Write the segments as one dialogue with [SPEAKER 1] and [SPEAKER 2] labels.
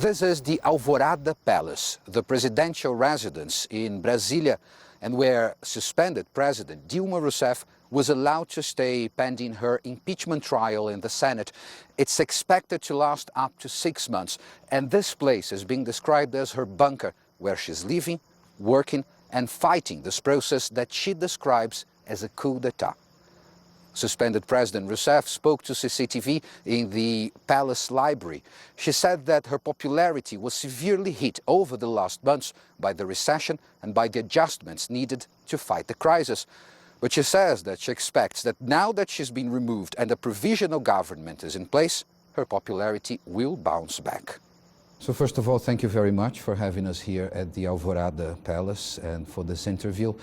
[SPEAKER 1] This is the Alvorada Palace, the presidential residence in Brasilia, and where suspended President Dilma Rousseff was allowed to stay pending her impeachment trial in the Senate. It's expected to last up to 6 months, and this place is being described as her bunker, where she's living, working, and fighting this process that she describes as a coup d'etat. Suspended President Rousseff spoke to CCTV in the palace library. She said that her popularity was severely hit over the last months by the recession and by the adjustments needed to fight the crisis. But she says that she expects that now that she's been removed and a provisional government is in place, her popularity will bounce back. So first of all, thank you very much for having us here at the Alvorada Palace and for this interview.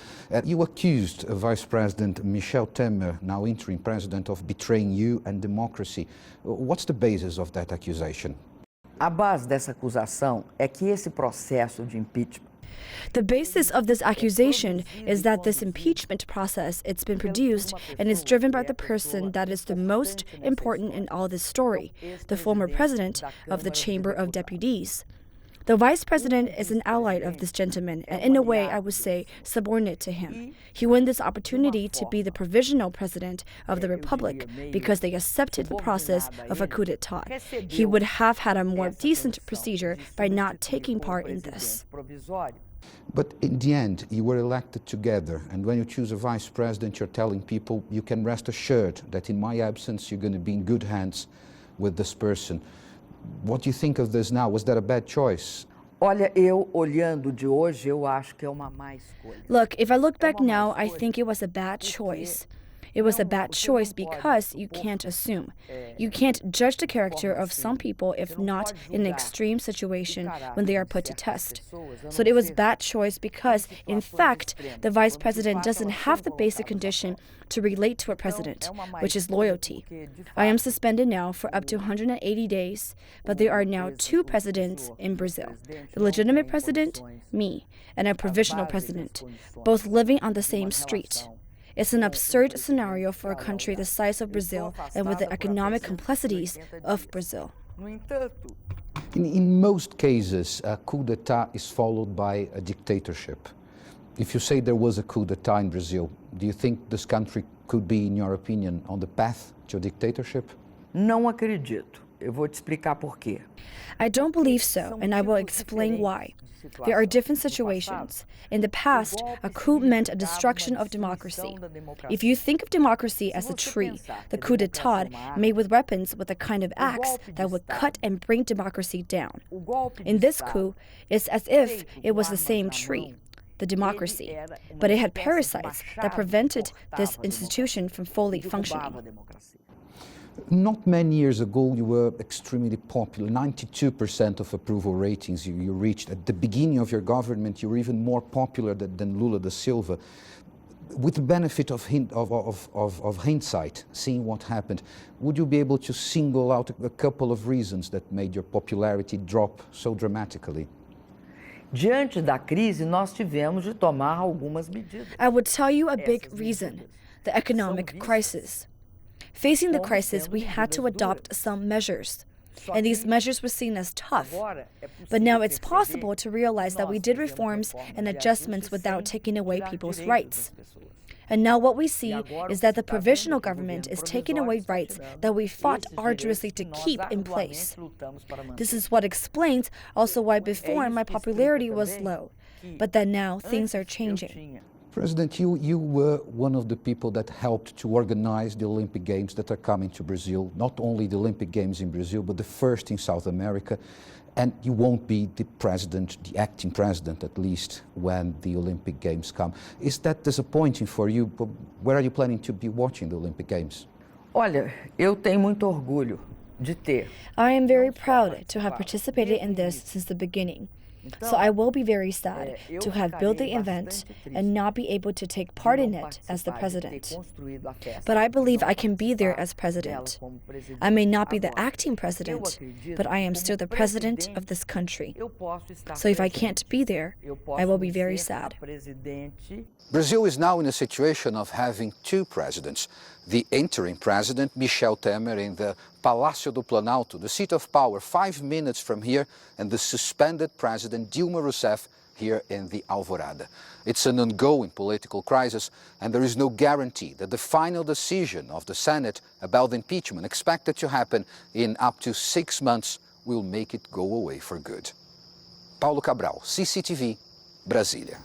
[SPEAKER 1] You accused Vice President Michel Temer, now interim president, of betraying you and democracy. What's the basis of that accusation?
[SPEAKER 2] A base dessa acusação é que esse processo de impeachment.
[SPEAKER 3] The basis of this accusation is that this impeachment process, it's been produced and is driven by the person that is the most important in all this story, the former president of the Chamber of Deputies. The vice president is an ally of this gentleman and, in a way, I would say, subordinate to him. He won this opportunity to be the provisional president of the republic because they accepted the process of a coup d'etat. He would have had a more decent procedure by not taking part in this.
[SPEAKER 1] But in the end, you were elected together, and when you choose a vice president, you're telling people you can rest assured that in my absence, you're going to be in good hands with this person. What do you think of this now? Was that a bad choice?
[SPEAKER 2] Olha, eu olhando de hoje, eu acho que é uma má escolha.
[SPEAKER 3] Look, if I look back now, I think it was a bad choice. It was a bad choice because you can't assume. You can't judge the character of some people if not in an extreme situation when they are put to test. So it was bad choice because, in fact, the vice president doesn't have the basic condition to relate to a president, which is loyalty. I am suspended now for up to 180 days, but there are now 2 presidents in Brazil. The legitimate president, me, and a provisional president, both living on the same street. It's an absurd scenario for a country the size of Brazil and with the economic complexities of Brazil.
[SPEAKER 1] In most cases, a coup d'etat is followed by a dictatorship. If you say there was a coup d'etat in Brazil, do you think this country could be, in your opinion, on the path to a dictatorship?
[SPEAKER 2] Não acredito. Eu vou te explicar por quê.
[SPEAKER 3] I don't believe so, and I will explain why. There are different situations. In the past, a coup meant a destruction of democracy. If you think of democracy as a tree, the coup d'etat made with weapons with a kind of axe that would cut and bring democracy down. In this coup, it's as if it was the same tree, the democracy, but it had parasites that prevented this institution from fully functioning.
[SPEAKER 1] Not many years ago, you were extremely popular. 92% of approval ratings you reached. At the beginning of your government, you were even more popular than Lula da Silva. With the benefit of hindsight, seeing what happened, would you be able to single out a couple of reasons that made your popularity drop so dramatically?
[SPEAKER 2] Diante da crise, nós tivemos de tomar algumas medidas.
[SPEAKER 3] I would tell you a big reason, the economic crisis. Facing the crisis, we had to adopt some measures, and these measures were seen as tough. But now it's possible to realize that we did reforms and adjustments without taking away people's rights. And now what we see is that the provisional government is taking away rights that we fought arduously to keep in place. This is what explains also why before my popularity was low, but that now things are changing.
[SPEAKER 1] President, you were one of the people that helped to organize the Olympic Games that are coming to Brazil, not only the Olympic Games in Brazil, but the first in South America. And you won't be the president, the acting president at least, when the Olympic Games come. Is that disappointing for you? Where are you planning to be watching the Olympic Games?
[SPEAKER 2] Olha, eu tenho muito orgulho de ter.
[SPEAKER 3] I am very proud to have participated in this since the beginning. So I will be very sad to have built the event and not be able to take part in it as the president. But I believe I can be there as president. I may not be the acting president, but I am still the president of this country. So if I can't be there, I will be very sad.
[SPEAKER 1] Brazil is now in a situation of having two presidents. The interim president, Michel Temer, in the Palácio do Planalto, the seat of power 5 minutes from here, and the suspended president, Dilma Rousseff, here in the Alvorada. It's an ongoing political crisis, and there is no guarantee that the final decision of the Senate about the impeachment, expected to happen in up to 6 months, will make it go away for good. Paulo Cabral, CCTV, Brasília.